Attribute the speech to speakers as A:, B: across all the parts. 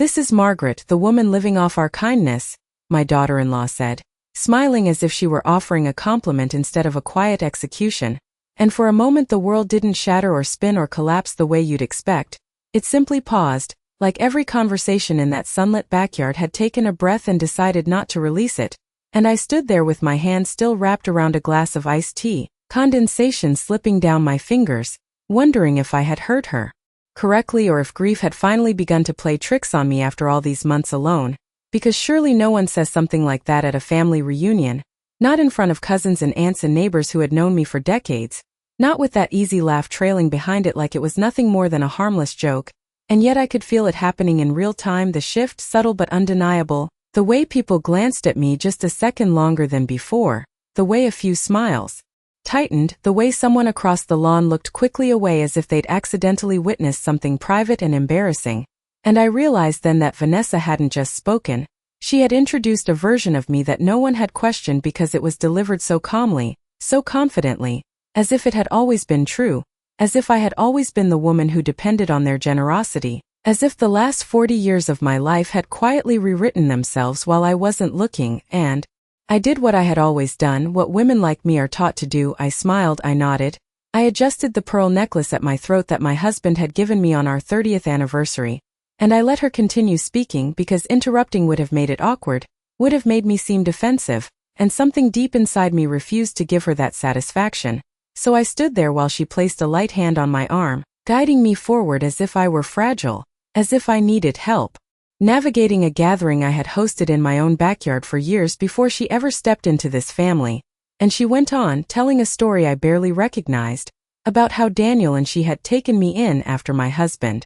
A: "This is Margaret, the woman living off our kindness," my daughter-in-law said, smiling as if she were offering a compliment instead of a quiet execution. And for a moment the world didn't shatter or spin or collapse the way you'd expect. It simply paused, like every conversation in that sunlit backyard had taken a breath and decided not to release it. And I stood there with my hand still wrapped around a glass of iced tea, condensation slipping down my fingers, wondering if I had hurt her correctly or if grief had finally begun to play tricks on me after all these months alone. Because surely no one says something like that at a family reunion, not in front of cousins and aunts and neighbors who had known me for decades, not with that easy laugh trailing behind it like it was nothing more than a harmless joke. And yet I could feel it happening in real time, the shift, subtle but undeniable, the way people glanced at me just a second longer than before, the way a few smiles tightened, the way someone across the lawn looked quickly away as if they'd accidentally witnessed something private and embarrassing. And I realized then that Vanessa hadn't just spoken, she had introduced a version of me that no one had questioned because it was delivered so calmly, so confidently, as if it had always been true, as if I had always been the woman who depended on their generosity, as if the last 40 years of my life had quietly rewritten themselves while I wasn't looking. And I did what I had always done, what women like me are taught to do. I smiled, I nodded, I adjusted the pearl necklace at my throat that my husband had given me on our 30th anniversary, and I let her continue speaking because interrupting would have made it awkward, would have made me seem defensive, and something deep inside me refused to give her that satisfaction. So I stood there while she placed a light hand on my arm, guiding me forward as if I were fragile, as if I needed help. Navigating a gathering I had hosted in my own backyard for years before she ever stepped into this family. And she went on, telling a story I barely recognized, about how Daniel and she had taken me in after my husband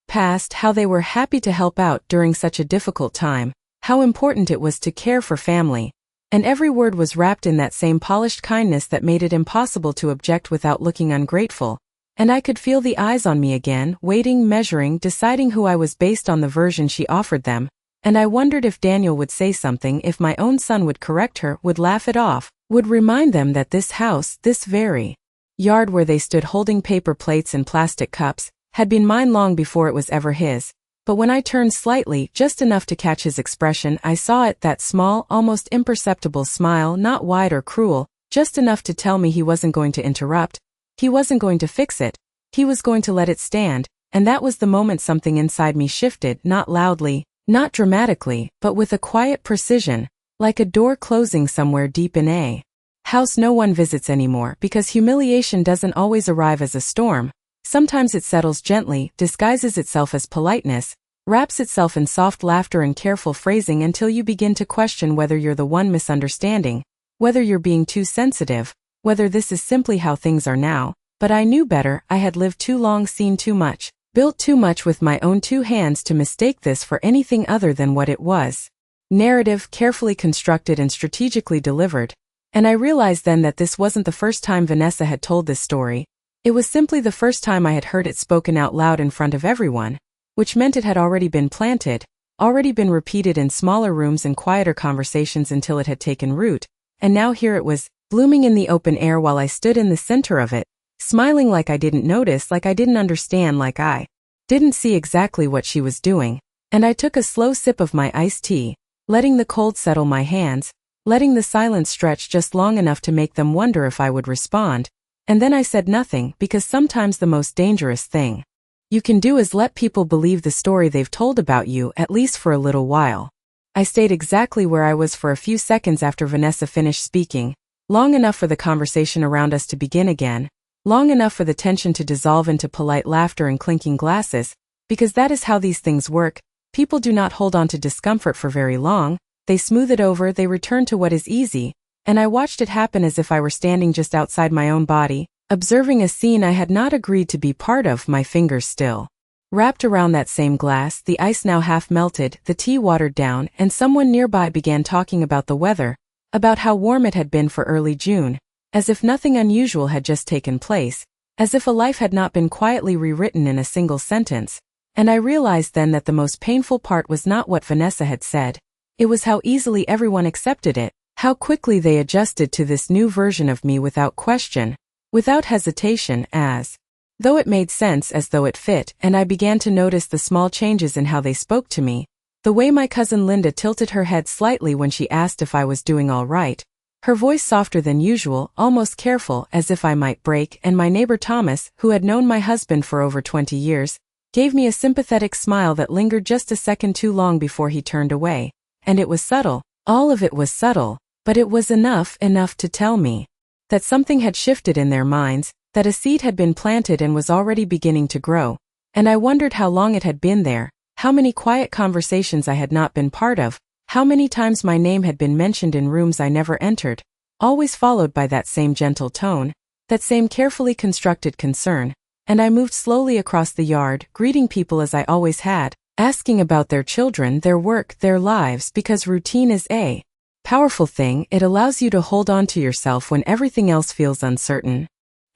A: passed, how they were happy to help out during such a difficult time, how important it was to care for family. And every word was wrapped in that same polished kindness that made it impossible to object without looking ungrateful. And I could feel the eyes on me again, waiting, measuring, deciding who I was based on the version she offered them. And I wondered if Daniel would say something, if my own son would correct her, would laugh it off, would remind them that this house, this very yard where they stood holding paper plates and plastic cups, had been mine long before it was ever his. But when I turned slightly, just enough to catch his expression, I saw it, that small, almost imperceptible smile, not wide or cruel, just enough to tell me he wasn't going to interrupt. He wasn't going to fix it, he was going to let it stand, and that was the moment something inside me shifted, not loudly, not dramatically, but with a quiet precision, like a door closing somewhere deep in a house no one visits anymore, because humiliation doesn't always arrive as a storm. Sometimes it settles gently, disguises itself as politeness, wraps itself in soft laughter and careful phrasing until you begin to question whether you're the one misunderstanding, whether you're being too sensitive, whether this is simply how things are now. But I knew better. I had lived too long, seen too much, built too much with my own two hands to mistake this for anything other than what it was. Narrative, carefully constructed and strategically delivered. And I realized then that this wasn't the first time Vanessa had told this story. It was simply the first time I had heard it spoken out loud in front of everyone, which meant it had already been planted, already been repeated in smaller rooms and quieter conversations until it had taken root. And now here it was, blooming in the open air while I stood in the center of it, smiling like I didn't notice, like I didn't understand, like I didn't see exactly what she was doing. And I took a slow sip of my iced tea, letting the cold settle my hands, letting the silence stretch just long enough to make them wonder if I would respond. And then I said nothing, because sometimes the most dangerous thing you can do is let people believe the story they've told about you, at least for a little while. I stayed exactly where I was for a few seconds after Vanessa finished speaking, long enough for the conversation around us to begin again, long enough for the tension to dissolve into polite laughter and clinking glasses, because that is how these things work. People do not hold on to discomfort for very long, they smooth it over, they return to what is easy, and I watched it happen as if I were standing just outside my own body, observing a scene I had not agreed to be part of, my fingers still wrapped around that same glass, the ice now half melted, the tea watered down, and someone nearby began talking about the weather, about how warm it had been for early June, as if nothing unusual had just taken place, as if a life had not been quietly rewritten in a single sentence. And I realized then that the most painful part was not what Vanessa had said, it was how easily everyone accepted it, how quickly they adjusted to this new version of me without question, without hesitation, as Though it made sense as though it fit, and I began to notice the small changes in how they spoke to me. The way my cousin Linda tilted her head slightly when she asked if I was doing all right. Her voice softer than usual, almost careful, as if I might break, and my neighbor Thomas, who had known my husband for over 20 years, gave me a sympathetic smile that lingered just a second too long before he turned away. And it was subtle. All of it was subtle, but it was enough to tell me that something had shifted in their minds, that a seed had been planted and was already beginning to grow. And I wondered how long it had been there, how many quiet conversations I had not been part of, how many times my name had been mentioned in rooms I never entered, always followed by that same gentle tone, that same carefully constructed concern. And I moved slowly across the yard, greeting people as I always had, asking about their children, their work, their lives, because routine is a powerful thing. It allows you to hold on to yourself when everything else feels uncertain.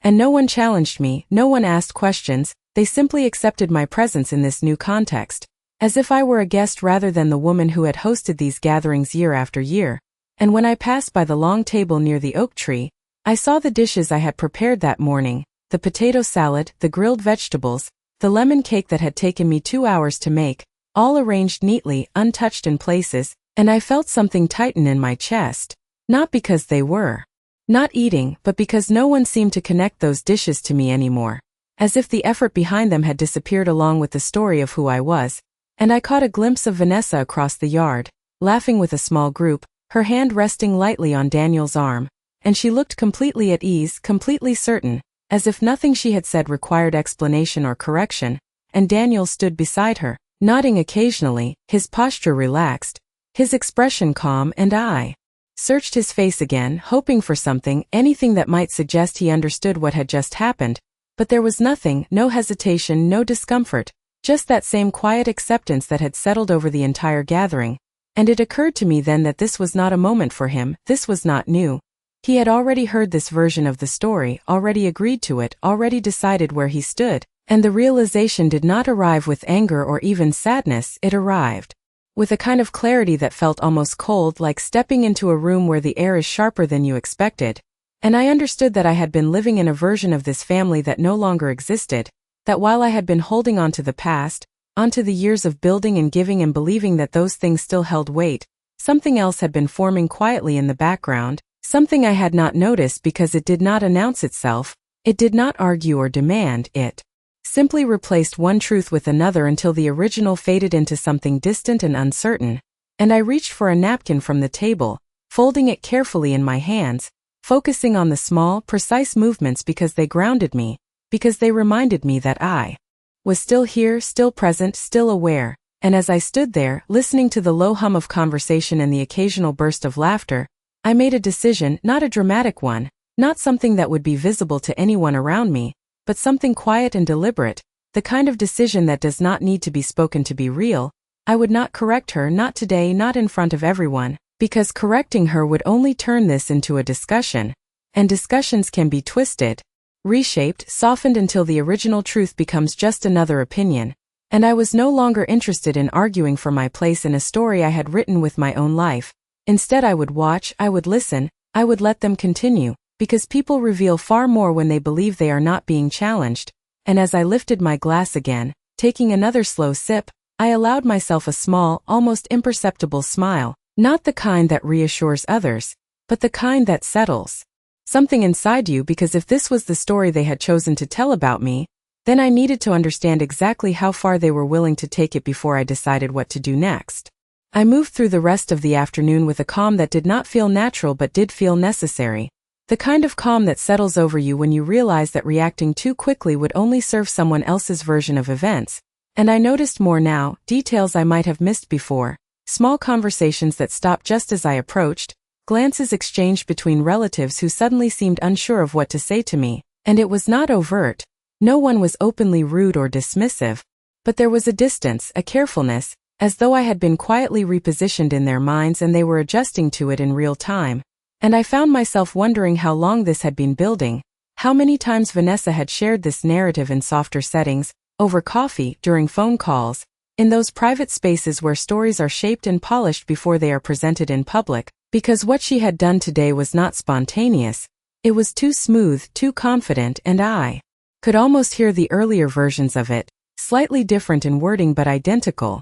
A: And no one challenged me, no one asked questions, they simply accepted my presence in this new context, as if I were a guest rather than the woman who had hosted these gatherings year after year. And when I passed by the long table near the oak tree, I saw the dishes I had prepared that morning, the potato salad, the grilled vegetables, the lemon cake that had taken me 2 hours to make, all arranged neatly, untouched in places, and I felt something tighten in my chest, not because they were not eating, but because no one seemed to connect those dishes to me anymore, as if the effort behind them had disappeared along with the story of who I was. And I caught a glimpse of Vanessa across the yard, laughing with a small group, her hand resting lightly on Daniel's arm, and she looked completely at ease, completely certain, as if nothing she had said required explanation or correction. And Daniel stood beside her, nodding occasionally, his posture relaxed, his expression calm, and I searched his face again, hoping for something, anything that might suggest he understood what had just happened. But there was nothing, no hesitation, no discomfort, just that same quiet acceptance that had settled over the entire gathering. And it occurred to me then that this was not a moment for him, this was not new. He had already heard this version of the story, already agreed to it, already decided where he stood, and the realization did not arrive with anger or even sadness, it arrived with a kind of clarity that felt almost cold, like stepping into a room where the air is sharper than you expected. And I understood that I had been living in a version of this family that no longer existed, that while I had been holding on to the past, onto the years of building and giving and believing that those things still held weight, something else had been forming quietly in the background, something I had not noticed because it did not announce itself, it did not argue or demand, it simply replaced one truth with another until the original faded into something distant and uncertain. And I reached for a napkin from the table, folding it carefully in my hands, focusing on the small, precise movements because they grounded me, because they reminded me that I was still here, still present, still aware. And as I stood there, listening to the low hum of conversation and the occasional burst of laughter, I made a decision, not a dramatic one, not something that would be visible to anyone around me, but something quiet and deliberate, the kind of decision that does not need to be spoken to be real. I would not correct her, not today, not in front of everyone, because correcting her would only turn this into a discussion, and discussions can be twisted, reshaped, softened until the original truth becomes just another opinion. And I was no longer interested in arguing for my place in a story I had written with my own life. Instead, I would watch, I would listen, I would let them continue, because people reveal far more when they believe they are not being challenged. And as I lifted my glass again, taking another slow sip, I allowed myself a small, almost imperceptible smile, not the kind that reassures others, but the kind that settles something inside you, because if this was the story they had chosen to tell about me, then I needed to understand exactly how far they were willing to take it before I decided what to do next. I moved through the rest of the afternoon with a calm that did not feel natural but did feel necessary. The kind of calm that settles over you when you realize that reacting too quickly would only serve someone else's version of events. And I noticed more now, details I might have missed before, small conversations that stopped just as I approached, glances exchanged between relatives who suddenly seemed unsure of what to say to me, and it was not overt. No one was openly rude or dismissive, but there was a distance, a carefulness, as though I had been quietly repositioned in their minds and they were adjusting to it in real time. And I found myself wondering how long this had been building, how many times Vanessa had shared this narrative in softer settings, over coffee, during phone calls, in those private spaces where stories are shaped and polished before they are presented in public, because what she had done today was not spontaneous, it was too smooth, too confident, and I Could almost hear the earlier versions of it, slightly different in wording but identical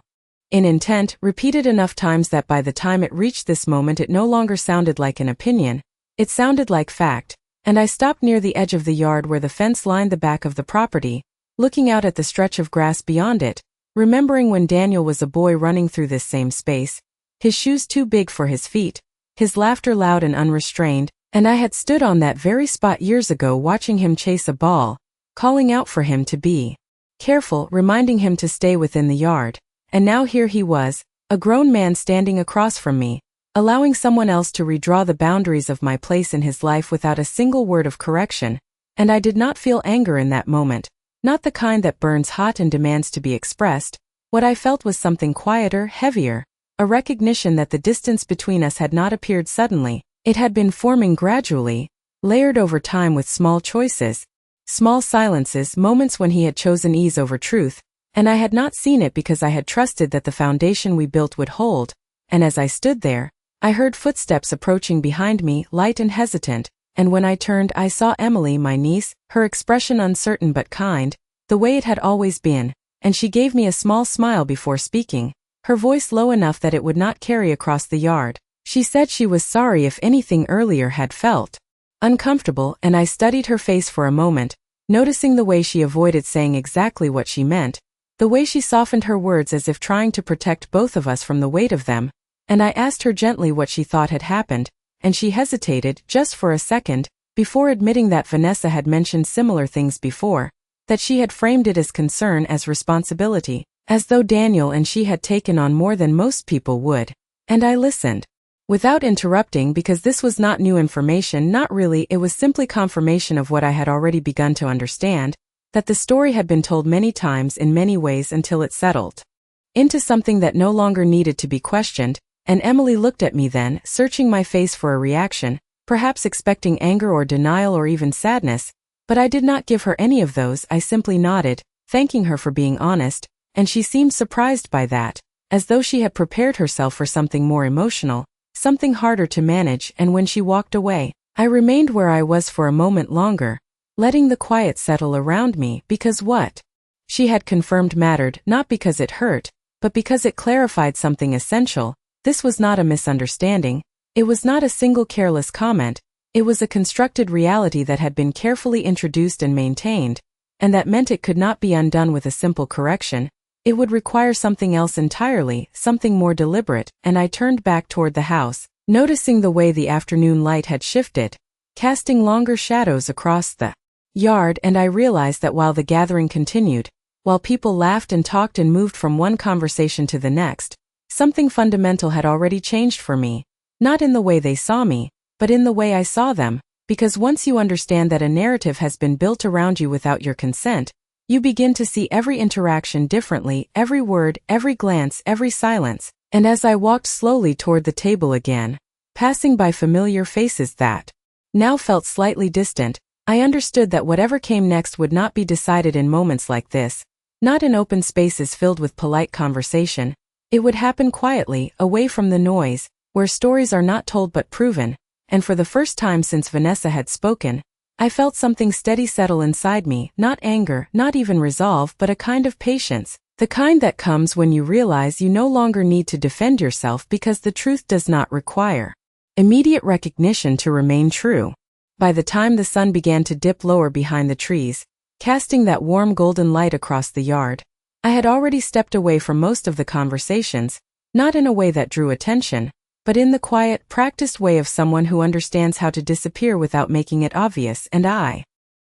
A: in intent, repeated enough times that by the time it reached this moment it no longer sounded like an opinion, it sounded like fact, and I stopped near the edge of the yard where the fence lined the back of the property, looking out at the stretch of grass beyond it, remembering when Daniel was a boy running through this same space, his shoes too big for his feet, his laughter loud and unrestrained, and I had stood on that very spot years ago watching him chase a ball, calling out for him to be careful, reminding him to stay within the yard. And now here he was, a grown man standing across from me, allowing someone else to redraw the boundaries of my place in his life without a single word of correction, and I did not feel anger in that moment, not the kind that burns hot and demands to be expressed. What I felt was something quieter, heavier, a recognition that the distance between us had not appeared suddenly, it had been forming gradually, layered over time with small choices, small silences, moments when he had chosen ease over truth, and I had not seen it because I had trusted that the foundation we built would hold, and as I stood there, I heard footsteps approaching behind me, light and hesitant, and when I turned I saw Emily, my niece, her expression uncertain but kind, the way it had always been, and she gave me a small smile before speaking, her voice low enough that it would not carry across the yard. She said she was sorry if anything earlier had felt uncomfortable, and I studied her face for a moment, noticing the way she avoided saying exactly what she meant, the way she softened her words as if trying to protect both of us from the weight of them, and I asked her gently what she thought had happened, and she hesitated just for a second, before admitting that Vanessa had mentioned similar things before, that she had framed it as concern, as responsibility, as though Daniel and she had taken on more than most people would. And I listened. Without interrupting, because this was not new information, not really, it was simply confirmation of what I had already begun to understand, that the story had been told many times in many ways until it settled into something that no longer needed to be questioned, and Emily looked at me then, searching my face for a reaction, perhaps expecting anger or denial or even sadness, but I did not give her any of those. I simply nodded, thanking her for being honest, and she seemed surprised by that, as though she had prepared herself for something more emotional, something harder to manage, and when she walked away, I remained where I was for a moment longer, letting the quiet settle around me, because what she had confirmed mattered, not because it hurt, but because it clarified something essential. This was not a misunderstanding, it was not a single careless comment, it was a constructed reality that had been carefully introduced and maintained, and that meant it could not be undone with a simple correction. It would require something else entirely, something more deliberate, and I turned back toward the house, noticing the way the afternoon light had shifted, casting longer shadows across the yard, and I realized that while the gathering continued, while people laughed and talked and moved from one conversation to the next, something fundamental had already changed for me, not in the way they saw me, but in the way I saw them, because once you understand that a narrative has been built around you without your consent, you begin to see every interaction differently, every word, every glance, every silence, and as I walked slowly toward the table again, passing by familiar faces that now felt slightly distant, I understood that whatever came next would not be decided in moments like this, not in open spaces filled with polite conversation. It would happen quietly, away from the noise, where stories are not told but proven, and for the first time since Vanessa had spoken, I felt something steady settle inside me, not anger, not even resolve, but a kind of patience, the kind that comes when you realize you no longer need to defend yourself because the truth does not require immediate recognition to remain true. By the time the sun began to dip lower behind the trees, casting that warm golden light across the yard, I had already stepped away from most of the conversations, not in a way that drew attention, but in the quiet, practiced way of someone who understands how to disappear without making it obvious, and I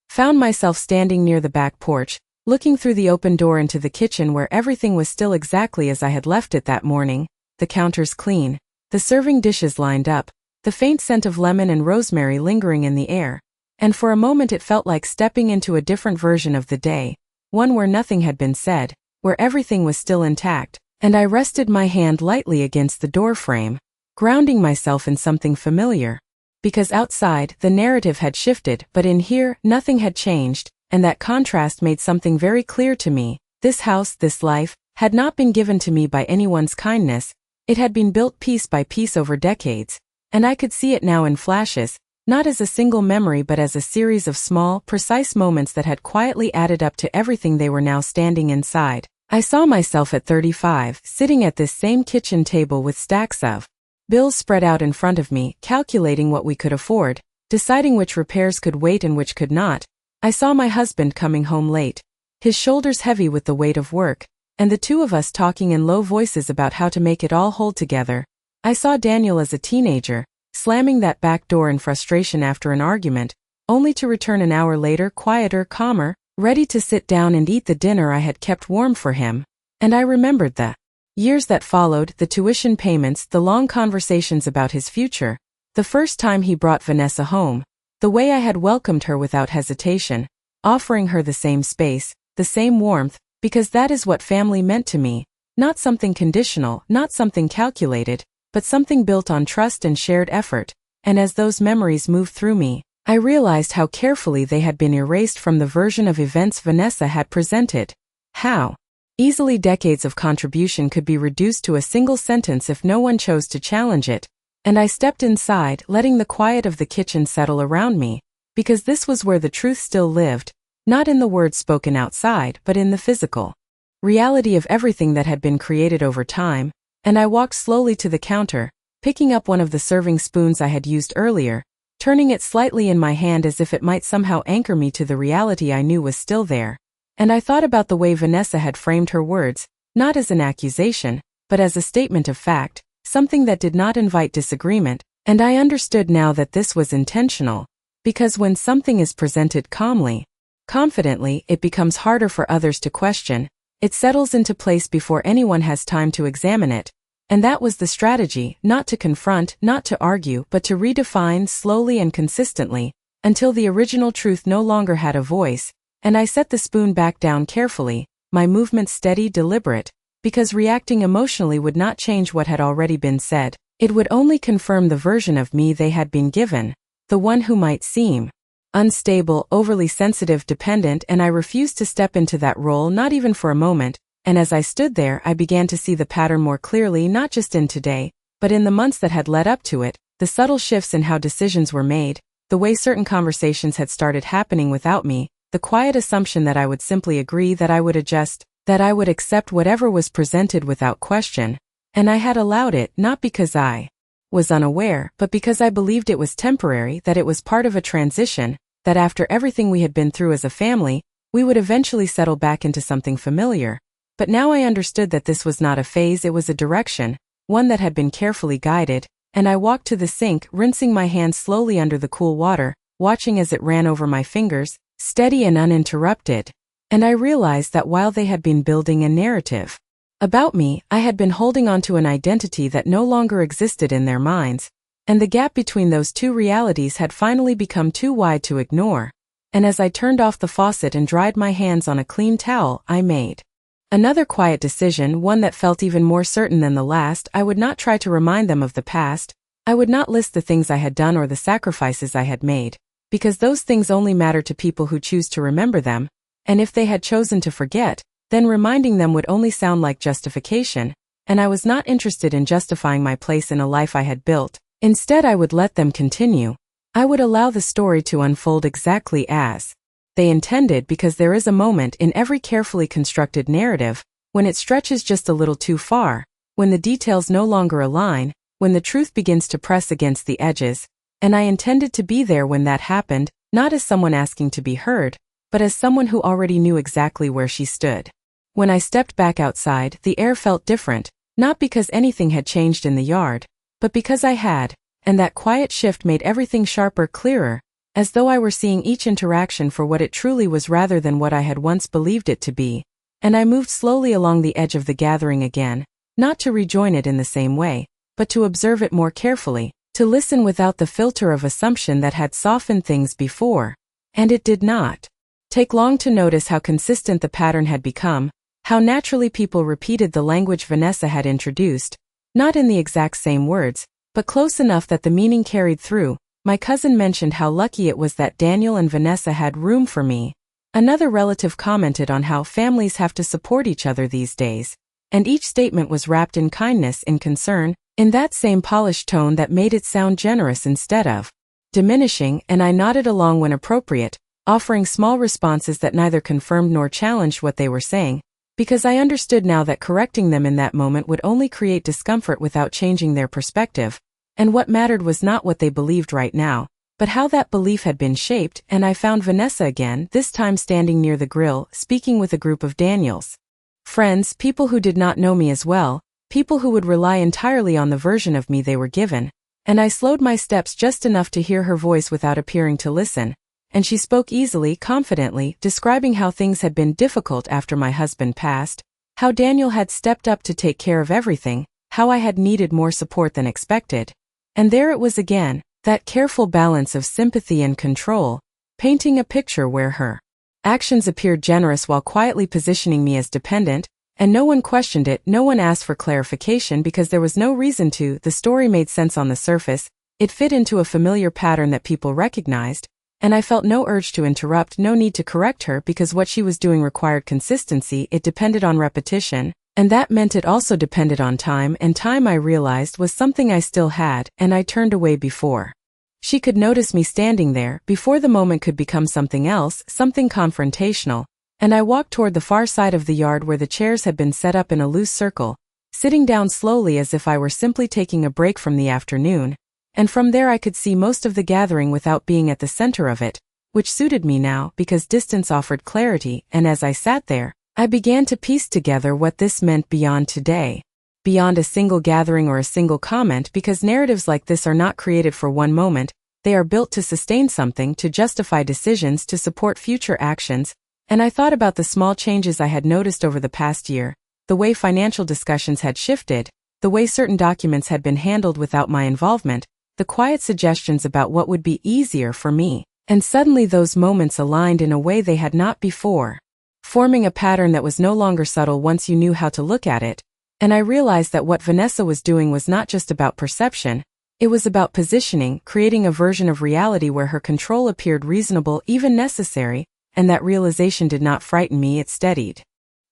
A: found myself standing near the back porch, looking through the open door into the kitchen where everything was still exactly as I had left it that morning, the counters clean, the serving dishes lined up, the faint scent of lemon and rosemary lingering in the air, and for a moment it felt like stepping into a different version of the day, one where nothing had been said, where everything was still intact, and I rested my hand lightly against the doorframe, grounding myself in something familiar. Because outside, the narrative had shifted, but in here, nothing had changed, and that contrast made something very clear to me. This house, this life, had not been given to me by anyone's kindness, it had been built piece by piece over decades, and I could see it now in flashes, not as a single memory but as a series of small, precise moments that had quietly added up to everything they were now standing inside. I saw myself at 35, sitting at this same kitchen table with stacks of bills spread out in front of me, calculating what we could afford, deciding which repairs could wait and which could not. I saw my husband coming home late, his shoulders heavy with the weight of work, and the two of us talking in low voices about how to make it all hold together. I saw Daniel as a teenager, slamming that back door in frustration after an argument, only to return an hour later quieter, calmer, ready to sit down and eat the dinner I had kept warm for him. And I remembered the years that followed, the tuition payments, the long conversations about his future, the first time he brought Vanessa home, the way I had welcomed her without hesitation, offering her the same space, the same warmth, because that is what family meant to me, not something conditional, not something calculated, but something built on trust and shared effort. And as those memories moved through me, I realized how carefully they had been erased from the version of events Vanessa had presented. How easily decades of contribution could be reduced to a single sentence if no one chose to challenge it. And I stepped inside, letting the quiet of the kitchen settle around me, because this was where the truth still lived, not in the words spoken outside but in the physical reality of everything that had been created over time. And I walked slowly to the counter, picking up one of the serving spoons I had used earlier, turning it slightly in my hand as if it might somehow anchor me to the reality I knew was still there. And I thought about the way Vanessa had framed her words, not as an accusation, but as a statement of fact, something that did not invite disagreement, and I understood now that this was intentional, because when something is presented calmly, confidently, it becomes harder for others to question. It settles into place before anyone has time to examine it. And that was the strategy, not to confront, not to argue, but to redefine slowly and consistently, until the original truth no longer had a voice. And I set the spoon back down carefully, my movements steady, deliberate, because reacting emotionally would not change what had already been said. It would only confirm the version of me they had been given, the one who might seem unstable, overly sensitive, dependent, and I refused to step into that role, not even for a moment. And as I stood there, I began to see the pattern more clearly, not just in today, but in the months that had led up to it, the subtle shifts in how decisions were made, the way certain conversations had started happening without me, the quiet assumption that I would simply agree, that I would adjust, that I would accept whatever was presented without question. And I had allowed it, not because I was unaware, but because I believed it was temporary, that it was part of a transition, that after everything we had been through as a family, we would eventually settle back into something familiar. But now I understood that this was not a phase, it was a direction, one that had been carefully guided, and I walked to the sink, rinsing my hands slowly under the cool water, watching as it ran over my fingers, steady and uninterrupted. And I realized that while they had been building a narrative about me, I had been holding on to an identity that no longer existed in their minds, and the gap between those two realities had finally become too wide to ignore. And as I turned off the faucet and dried my hands on a clean towel, I made another quiet decision, one that felt even more certain than the last. I would not try to remind them of the past. I would not list the things I had done or the sacrifices I had made, because those things only matter to people who choose to remember them, and if they had chosen to forget, then reminding them would only sound like justification, and I was not interested in justifying my place in a life I had built. Instead, I would let them continue. I would allow the story to unfold exactly as they intended, because there is a moment in every carefully constructed narrative when it stretches just a little too far, when the details no longer align, when the truth begins to press against the edges. And I intended to be there when that happened, not as someone asking to be heard, but as someone who already knew exactly where she stood. When I stepped back outside, the air felt different, not because anything had changed in the yard, but because I had, and that quiet shift made everything sharper, clearer, as though I were seeing each interaction for what it truly was rather than what I had once believed it to be. And I moved slowly along the edge of the gathering again, not to rejoin it in the same way, but to observe it more carefully, to listen without the filter of assumption that had softened things before. And it did not take long to notice how consistent the pattern had become, how naturally people repeated the language Vanessa had introduced, not in the exact same words, but close enough that the meaning carried through. My cousin mentioned how lucky it was that Daniel and Vanessa had room for me. Another relative commented on how families have to support each other these days, and each statement was wrapped in kindness, in concern, in that same polished tone that made it sound generous instead of diminishing, and I nodded along when appropriate, offering small responses that neither confirmed nor challenged what they were saying, because I understood now that correcting them in that moment would only create discomfort without changing their perspective, and what mattered was not what they believed right now, but how that belief had been shaped. And I found Vanessa again, this time standing near the grill, speaking with a group of Daniel's friends, people who did not know me as well, people who would rely entirely on the version of me they were given, and I slowed my steps just enough to hear her voice without appearing to listen, and she spoke easily, confidently, describing how things had been difficult after my husband passed, how Daniel had stepped up to take care of everything, how I had needed more support than expected. And there it was again, that careful balance of sympathy and control, painting a picture where her actions appeared generous while quietly positioning me as dependent, and no one questioned it, no one asked for clarification because there was no reason to. The story made sense on the surface, it fit into a familiar pattern that people recognized, and I felt no urge to interrupt, no need to correct her because what she was doing required consistency, it depended on repetition, and that meant it also depended on time, and time I realized was something I still had, and I turned away before she could notice me standing there, before the moment could become something else, something confrontational, and I walked toward the far side of the yard where the chairs had been set up in a loose circle, sitting down slowly as if I were simply taking a break from the afternoon, and from there I could see most of the gathering without being at the center of it, which suited me now because distance offered clarity, and as I sat there, I began to piece together what this meant beyond today. Beyond a single gathering or a single comment, because narratives like this are not created for one moment, they are built to sustain something, to justify decisions, to support future actions, and I thought about the small changes I had noticed over the past year, the way financial discussions had shifted, the way certain documents had been handled without my involvement, the quiet suggestions about what would be easier for me, and suddenly those moments aligned in a way they had not before, forming a pattern that was no longer subtle once you knew how to look at it. And I realized that what Vanessa was doing was not just about perception, it was about positioning, creating a version of reality where her control appeared reasonable, even necessary, and that realization did not frighten me, it steadied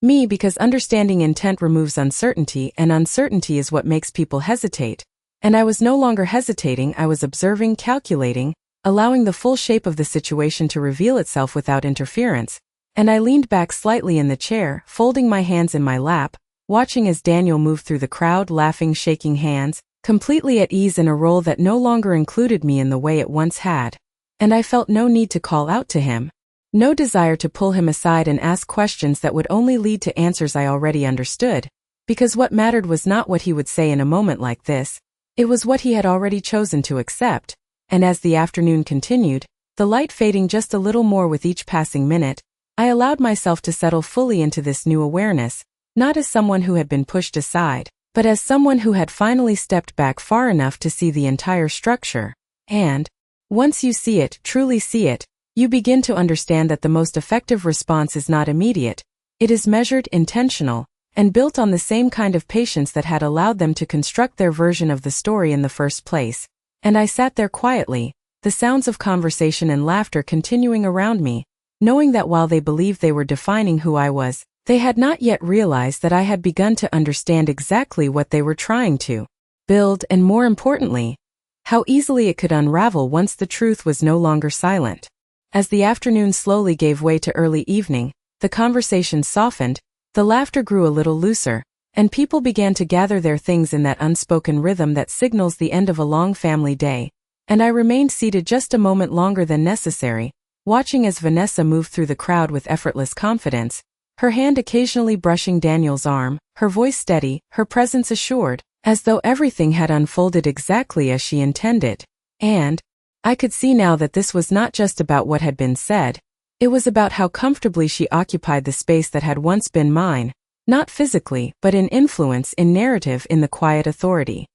A: me because understanding intent removes uncertainty, and uncertainty is what makes people hesitate. And I was no longer hesitating, I was observing, calculating, allowing the full shape of the situation to reveal itself without interference, and I leaned back slightly in the chair, folding my hands in my lap, watching as Daniel moved through the crowd, laughing, shaking hands, completely at ease in a role that no longer included me in the way it once had. And I felt no need to call out to him, no desire to pull him aside and ask questions that would only lead to answers I already understood, because what mattered was not what he would say in a moment like this, it was what he had already chosen to accept. And as the afternoon continued, the light fading just a little more with each passing minute, I allowed myself to settle fully into this new awareness, not as someone who had been pushed aside, but as someone who had finally stepped back far enough to see the entire structure. And once you see it, truly see it, you begin to understand that the most effective response is not immediate, it is measured, intentional, and built on the same kind of patience that had allowed them to construct their version of the story in the first place. And I sat there quietly, the sounds of conversation and laughter continuing around me, knowing that while they believed they were defining who I was, they had not yet realized that I had begun to understand exactly what they were trying to build, and more importantly, how easily it could unravel once the truth was no longer silent. As the afternoon slowly gave way to early evening, the conversation softened, the laughter grew a little looser, and people began to gather their things in that unspoken rhythm that signals the end of a long family day, and I remained seated just a moment longer than necessary, watching as Vanessa moved through the crowd with effortless confidence, her hand occasionally brushing Daniel's arm, her voice steady, her presence assured, as though everything had unfolded exactly as she intended. And I could see now that this was not just about what had been said, it was about how comfortably she occupied the space that had once been mine, not physically, but in influence, in narrative, in the quiet authority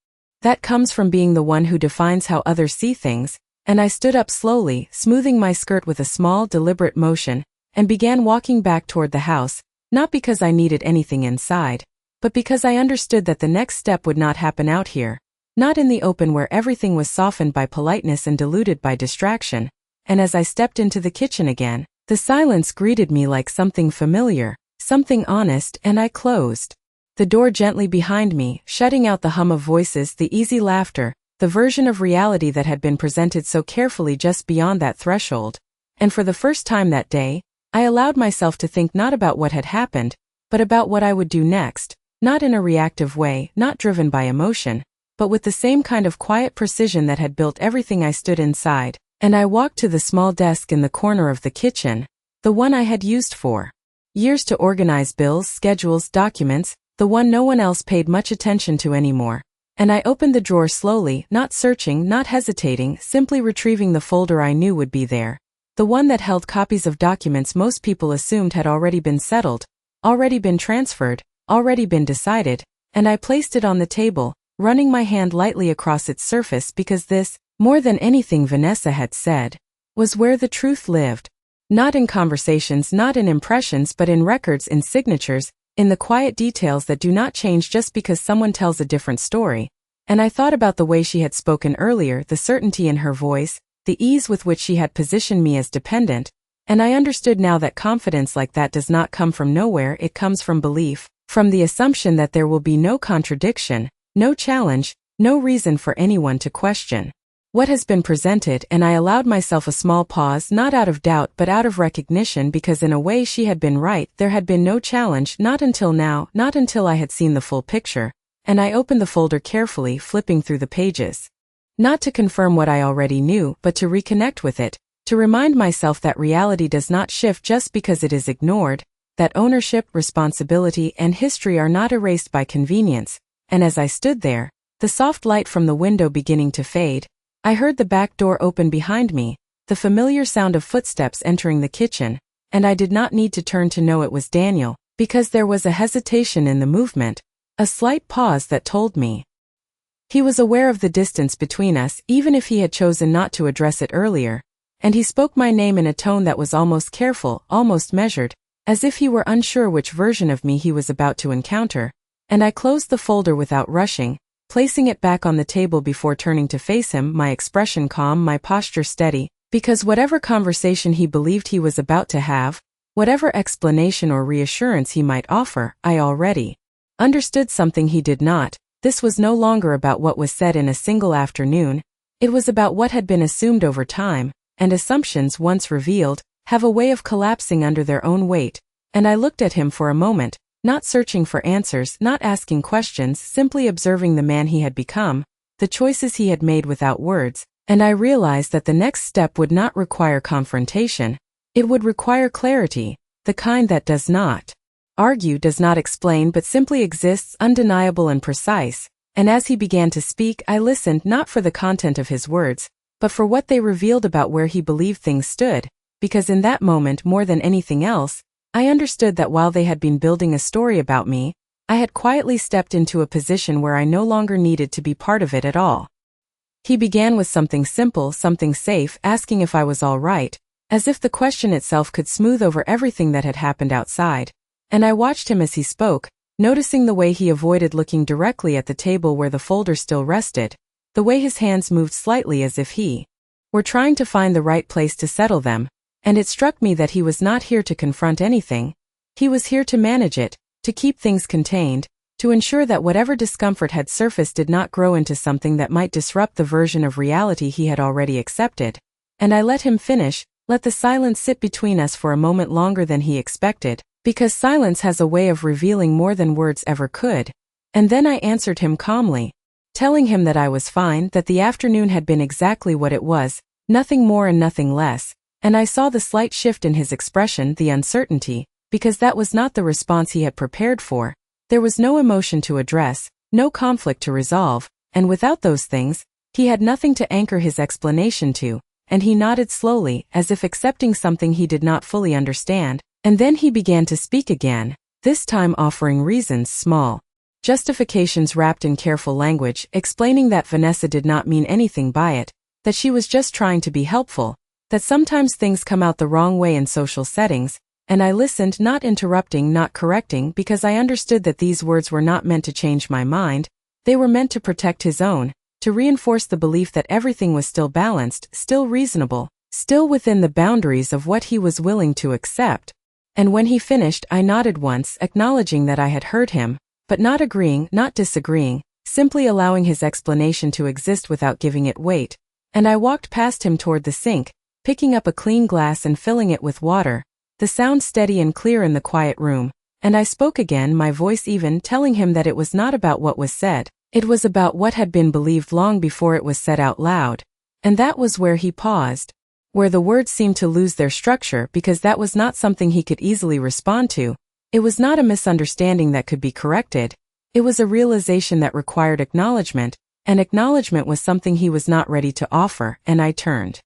A: that comes from being the one who defines how others see things. And I stood up slowly, smoothing my skirt with a small, deliberate motion, and began walking back toward the house, not because I needed anything inside, but because I understood that the next step would not happen out here, not in the open where everything was softened by politeness and diluted by distraction. And as I stepped into the kitchen again, the silence greeted me like something familiar, something honest, and I closed the door gently behind me, shutting out the hum of voices, the easy laughter, the version of reality that had been presented so carefully just beyond that threshold. And for the first time that day, I allowed myself to think not about what had happened, but about what I would do next, not in a reactive way, not driven by emotion, but with the same kind of quiet precision that had built everything I stood inside. And I walked to the small desk in the corner of the kitchen, the one I had used for years to organize bills, schedules, documents, the one no one else paid much attention to anymore. And I opened the drawer slowly, not searching, not hesitating, simply retrieving the folder I knew would be there. The one that held copies of documents most people assumed had already been settled, already been transferred, already been decided, and I placed it on the table, running my hand lightly across its surface because this, more than anything Vanessa had said, was where the truth lived. Not in conversations, not in impressions, but in records, in signatures, in the quiet details that do not change just because someone tells a different story. And I thought about the way she had spoken earlier, the certainty in her voice, the ease with which she had positioned me as dependent, and I understood now that confidence like that does not come from nowhere, it comes from belief, from the assumption that there will be no contradiction, no challenge, no reason for anyone to question what has been presented. And I allowed myself a small pause, not out of doubt but out of recognition, because in a way she had been right, there had been no challenge, not until now, not until I had seen the full picture, and I opened the folder carefully, flipping through the pages. Not to confirm what I already knew, but to reconnect with it, to remind myself that reality does not shift just because it is ignored, that ownership, responsibility, and history are not erased by convenience. And as I stood there, the soft light from the window beginning to fade, I heard the back door open behind me, the familiar sound of footsteps entering the kitchen, and I did not need to turn to know it was Daniel, because there was a hesitation in the movement, a slight pause that told me he was aware of the distance between us, even if he had chosen not to address it earlier, and he spoke my name in a tone that was almost careful, almost measured, as if he were unsure which version of me he was about to encounter. And I closed the folder without rushing, placing it back on the table before turning to face him, my expression calm, my posture steady, because whatever conversation he believed he was about to have, whatever explanation or reassurance he might offer, I already understood something he did not. This was no longer about what was said in a single afternoon, it was about what had been assumed over time, and assumptions once revealed, have a way of collapsing under their own weight. And I looked at him for a moment, not searching for answers, not asking questions, simply observing the man he had become, the choices he had made without words, and I realized that the next step would not require confrontation. It would require clarity, the kind that does not argue, does not explain, but simply exists, undeniable and precise. And as he began to speak, I listened not for the content of his words, but for what they revealed about where he believed things stood, because in that moment, more than anything else, I understood that while they had been building a story about me, I had quietly stepped into a position where I no longer needed to be part of it at all. He began with something simple, something safe, asking if I was all right, as if the question itself could smooth over everything that had happened outside. And I watched him as he spoke, noticing the way he avoided looking directly at the table where the folder still rested, the way his hands moved slightly as if he were trying to find the right place to settle them. And it struck me that he was not here to confront anything, he was here to manage it, to keep things contained, to ensure that whatever discomfort had surfaced did not grow into something that might disrupt the version of reality he had already accepted. And I let him finish, let the silence sit between us for a moment longer than he expected, because silence has a way of revealing more than words ever could. And then I answered him calmly, telling him that I was fine, that the afternoon had been exactly what it was, nothing more and nothing less. And I saw the slight shift in his expression, the uncertainty, because that was not the response he had prepared for. There was no emotion to address, no conflict to resolve, and without those things, he had nothing to anchor his explanation to, and he nodded slowly, as if accepting something he did not fully understand, and then he began to speak again, this time offering reasons, small justifications wrapped in careful language, explaining that Vanessa did not mean anything by it, that she was just trying to be helpful, that sometimes things come out the wrong way in social settings, and I listened, not interrupting, not correcting, because I understood that these words were not meant to change my mind, they were meant to protect his own, to reinforce the belief that everything was still balanced, still reasonable, still within the boundaries of what he was willing to accept. And when he finished, I nodded once, acknowledging that I had heard him, but not agreeing, not disagreeing, simply allowing his explanation to exist without giving it weight, and I walked past him toward the sink, picking up a clean glass and filling it with water, the sound steady and clear in the quiet room, and I spoke again, my voice even, telling him that it was not about what was said, it was about what had been believed long before it was said out loud. And that was where he paused, where the words seemed to lose their structure because that was not something he could easily respond to. It was not a misunderstanding that could be corrected. It was a realization that required acknowledgement, and acknowledgement was something he was not ready to offer, and I turned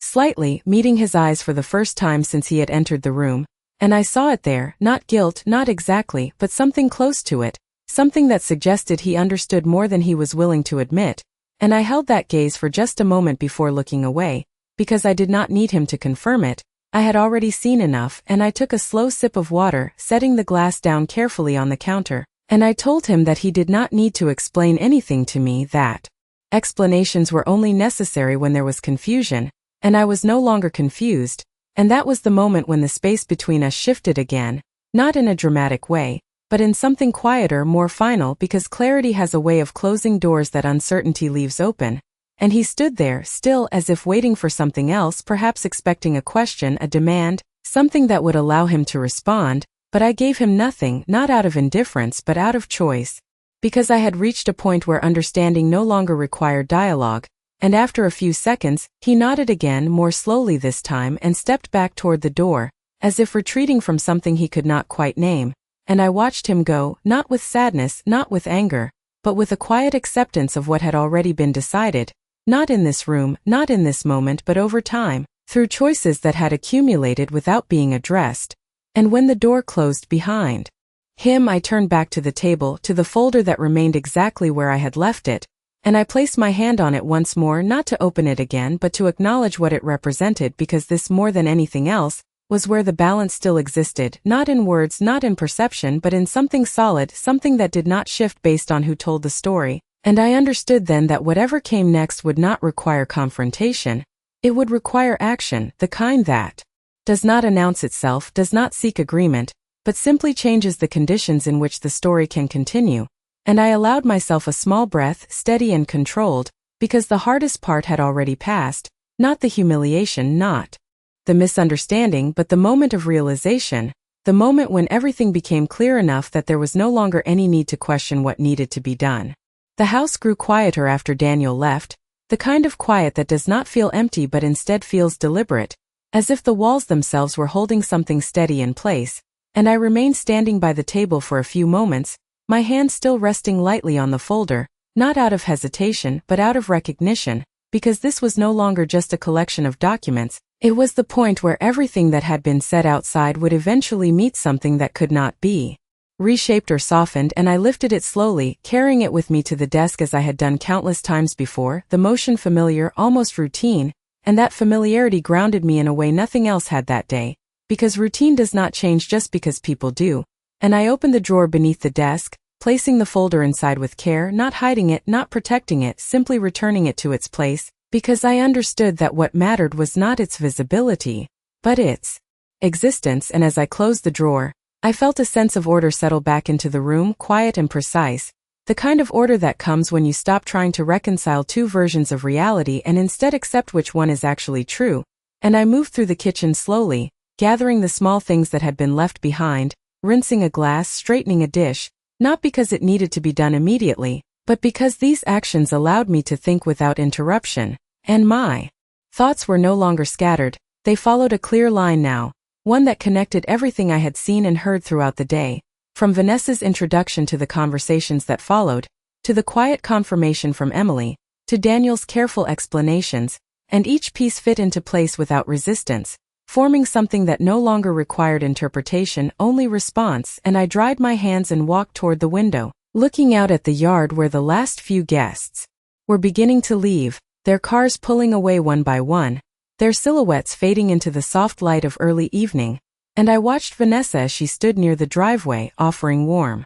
A: slightly, meeting his eyes for the first time since he had entered the room, and I saw it there, not guilt, not exactly, but something close to it, something that suggested he understood more than he was willing to admit, and I held that gaze for just a moment before looking away, because I did not need him to confirm it. I had already seen enough, and I took a slow sip of water, setting the glass down carefully on the counter, and I told him that he did not need to explain anything to me, that explanations were only necessary when there was confusion, and I was no longer confused, and that was the moment when the space between us shifted again, not in a dramatic way, but in something quieter, more final, because clarity has a way of closing doors that uncertainty leaves open. And he stood there, still, as if waiting for something else, perhaps expecting a question, a demand, something that would allow him to respond, but I gave him nothing, not out of indifference but out of choice. Because I had reached a point where understanding no longer required dialogue, and after a few seconds, he nodded again, more slowly this time, and stepped back toward the door, as if retreating from something he could not quite name, and I watched him go, not with sadness, not with anger, but with a quiet acceptance of what had already been decided, not in this room, not in this moment, but over time, through choices that had accumulated without being addressed. And when the door closed behind him, I turned back to the table, to the folder that remained exactly where I had left it, and I placed my hand on it once more, not to open it again but to acknowledge what it represented, because this, more than anything else, was where the balance still existed, not in words, not in perception, but in something solid, something that did not shift based on who told the story. And I understood then that whatever came next would not require confrontation. It would require action, the kind that does not announce itself, does not seek agreement, but simply changes the conditions in which the story can continue. And I allowed myself a small breath, steady and controlled, because the hardest part had already passed, not the humiliation, not the misunderstanding, but the moment of realization, the moment when everything became clear enough that there was no longer any need to question what needed to be done. The house grew quieter after Daniel left, the kind of quiet that does not feel empty but instead feels deliberate, as if the walls themselves were holding something steady in place, and I remained standing by the table for a few moments, my hand still resting lightly on the folder, not out of hesitation but out of recognition, because this was no longer just a collection of documents, it was the point where everything that had been said outside would eventually meet something that could not be reshaped or softened, and I lifted it slowly, carrying it with me to the desk as I had done countless times before, the motion familiar, almost routine, and that familiarity grounded me in a way nothing else had that day, because routine does not change just because people do. And I opened the drawer beneath the desk, placing the folder inside with care, not hiding it, not protecting it, simply returning it to its place, because I understood that what mattered was not its visibility, but its existence. And as I closed the drawer, I felt a sense of order settle back into the room, quiet and precise, the kind of order that comes when you stop trying to reconcile two versions of reality and instead accept which one is actually true. And I moved through the kitchen slowly, gathering the small things that had been left behind, rinsing a glass, straightening a dish, not because it needed to be done immediately, but because these actions allowed me to think without interruption, and my thoughts were no longer scattered, they followed a clear line now, one that connected everything I had seen and heard throughout the day, from Vanessa's introduction to the conversations that followed, to the quiet confirmation from Emily, to Daniel's careful explanations, and each piece fit into place without resistance, forming something that no longer required interpretation, only response. And I dried my hands and walked toward the window, looking out at the yard where the last few guests were beginning to leave, their cars pulling away one by one, their silhouettes fading into the soft light of early evening, and I watched Vanessa as she stood near the driveway, offering warm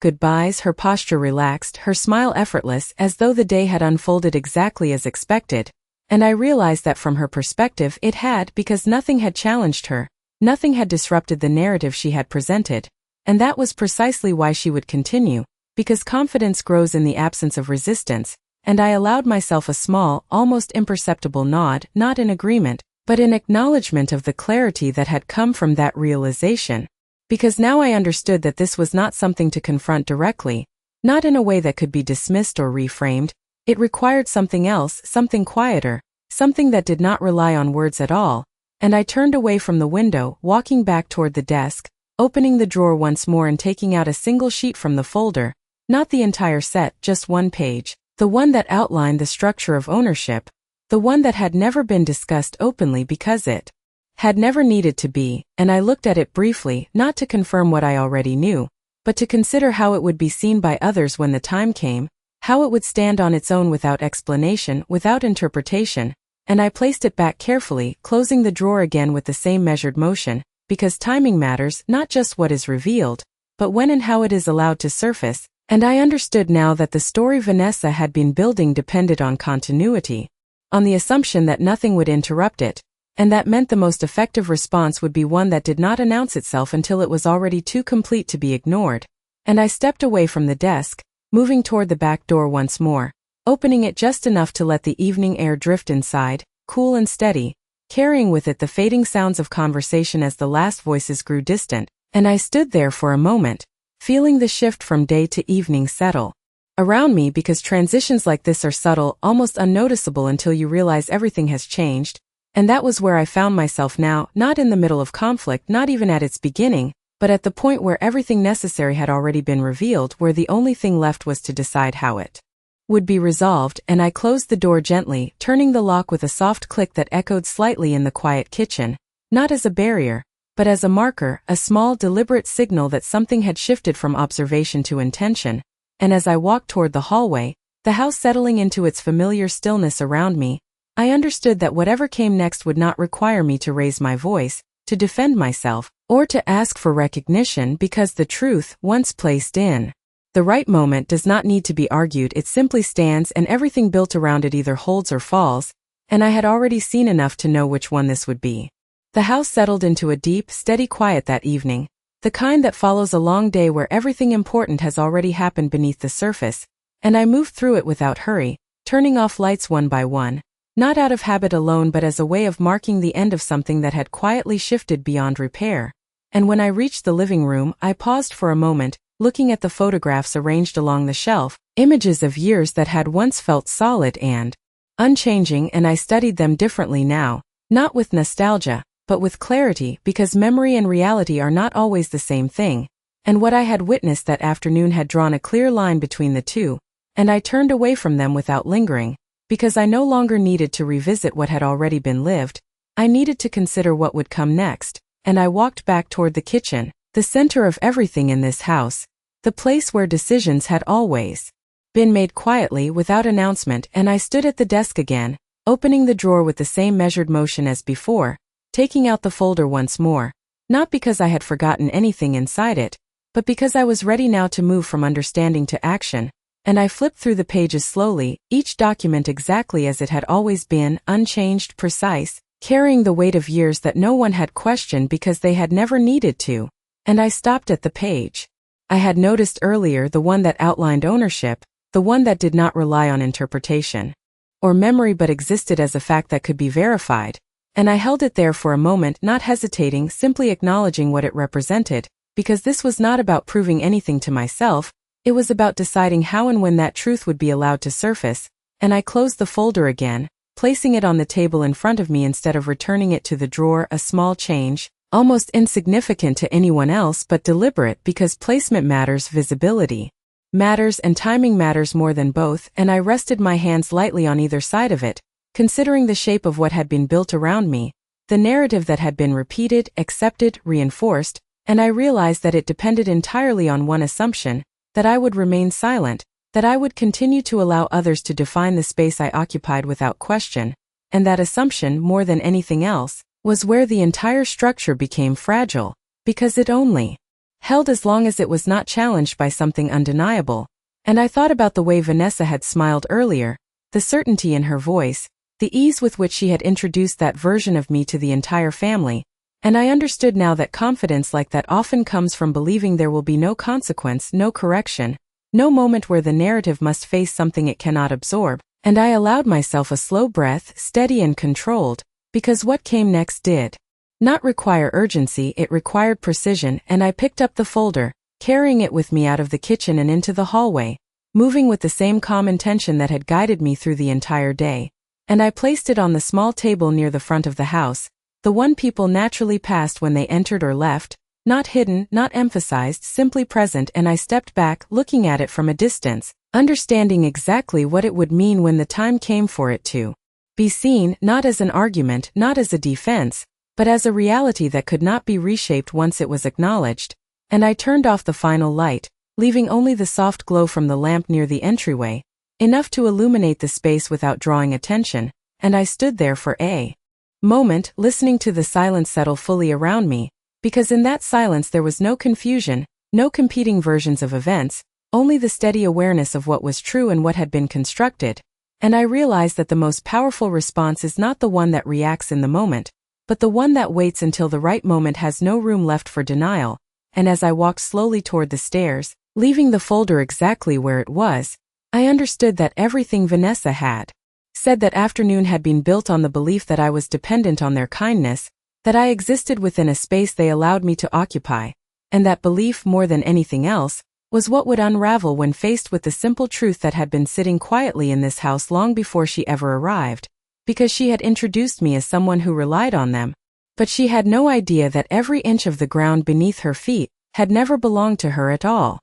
A: goodbyes, her posture relaxed, her smile effortless, as though the day had unfolded exactly as expected. And I realized that from her perspective it had, because nothing had challenged her, nothing had disrupted the narrative she had presented, and that was precisely why she would continue, because confidence grows in the absence of resistance, and I allowed myself a small, almost imperceptible nod, not in agreement, but in acknowledgement of the clarity that had come from that realization. Because now I understood that this was not something to confront directly, not in a way that could be dismissed or reframed. It required something else, something quieter, something that did not rely on words at all, and I turned away from the window, walking back toward the desk, opening the drawer once more and taking out a single sheet from the folder, not the entire set, just one page, the one that outlined the structure of ownership, the one that had never been discussed openly because it had never needed to be, and I looked at it briefly, not to confirm what I already knew, but to consider how it would be seen by others when the time came, how it would stand on its own without explanation, without interpretation, and I placed it back carefully, closing the drawer again with the same measured motion, because timing matters, not just what is revealed, but when and how it is allowed to surface, and I understood now that the story Vanessa had been building depended on continuity, on the assumption that nothing would interrupt it, and that meant the most effective response would be one that did not announce itself until it was already too complete to be ignored. And I stepped away from the desk, moving toward the back door once more, opening it just enough to let the evening air drift inside, cool and steady, carrying with it the fading sounds of conversation as the last voices grew distant, and I stood there for a moment, feeling the shift from day to evening settle around me, because transitions like this are subtle, almost unnoticeable until you realize everything has changed, and that was where I found myself now, not in the middle of conflict, not even at its beginning, but at the point where everything necessary had already been revealed, where the only thing left was to decide how it would be resolved, and I closed the door gently, turning the lock with a soft click that echoed slightly in the quiet kitchen, not as a barrier, but as a marker, a small, deliberate signal that something had shifted from observation to intention. And as I walked toward the hallway, the house settling into its familiar stillness around me, I understood that whatever came next would not require me to raise my voice, to defend myself, or to ask for recognition, because the truth, once placed in the right moment, does not need to be argued. It simply stands, and everything built around it either holds or falls, and I had already seen enough to know which one this would be. The house settled into a deep, steady quiet that evening, the kind that follows a long day where everything important has already happened beneath the surface, and I moved through it without hurry, turning off lights one by one, not out of habit alone but as a way of marking the end of something that had quietly shifted beyond repair. And when I reached the living room, I paused for a moment, looking at the photographs arranged along the shelf, images of years that had once felt solid and unchanging, and I studied them differently now, not with nostalgia, but with clarity, because memory and reality are not always the same thing, and what I had witnessed that afternoon had drawn a clear line between the two, and I turned away from them without lingering, because I no longer needed to revisit what had already been lived. I needed to consider what would come next, and I walked back toward the kitchen, the center of everything in this house, the place where decisions had always been made quietly, without announcement, and I stood at the desk again, opening the drawer with the same measured motion as before, taking out the folder once more, not because I had forgotten anything inside it, but because I was ready now to move from understanding to action, and I flipped through the pages slowly, each document exactly as it had always been, unchanged, precise, carrying the weight of years that no one had questioned because they had never needed to, and I stopped at the page I had noticed earlier, the one that outlined ownership, the one that did not rely on interpretation or memory but existed as a fact that could be verified. And I held it there for a moment, not hesitating, simply acknowledging what it represented, because this was not about proving anything to myself, it was about deciding how and when that truth would be allowed to surface, and I closed the folder again, placing it on the table in front of me instead of returning it to the drawer, a small change, almost insignificant to anyone else but deliberate, because placement matters, visibility matters, and timing matters more than both, and I rested my hands lightly on either side of it, considering the shape of what had been built around me, the narrative that had been repeated, accepted, reinforced, and I realized that it depended entirely on one assumption, that I would remain silent, that I would continue to allow others to define the space I occupied without question, and that assumption, more than anything else, was where the entire structure became fragile, because it only held as long as it was not challenged by something undeniable. And I thought about the way Vanessa had smiled earlier, the certainty in her voice, the ease with which she had introduced that version of me to the entire family, and I understood now that confidence like that often comes from believing there will be no consequence, no correction, no moment where the narrative must face something it cannot absorb, and I allowed myself a slow breath, steady and controlled, because what came next did not require urgency, it required precision, and I picked up the folder, carrying it with me out of the kitchen and into the hallway, moving with the same calm intention that had guided me through the entire day, and I placed it on the small table near the front of the house, the one people naturally passed when they entered or left, not hidden, not emphasized, simply present, and I stepped back, looking at it from a distance, understanding exactly what it would mean when the time came for it to be seen, not as an argument, not as a defense, but as a reality that could not be reshaped once it was acknowledged, and I turned off the final light, leaving only the soft glow from the lamp near the entryway, enough to illuminate the space without drawing attention, and I stood there for a moment, listening to the silence settle fully around me, because in that silence there was no confusion, no competing versions of events, only the steady awareness of what was true and what had been constructed, and I realized that the most powerful response is not the one that reacts in the moment, but the one that waits until the right moment has no room left for denial, and as I walked slowly toward the stairs, leaving the folder exactly where it was, I understood that everything Vanessa had said that afternoon had been built on the belief that I was dependent on their kindness, that I existed within a space they allowed me to occupy, and that belief, more than anything else, was what would unravel when faced with the simple truth that had been sitting quietly in this house long before she ever arrived, because she had introduced me as someone who relied on them, but she had no idea that every inch of the ground beneath her feet had never belonged to her at all.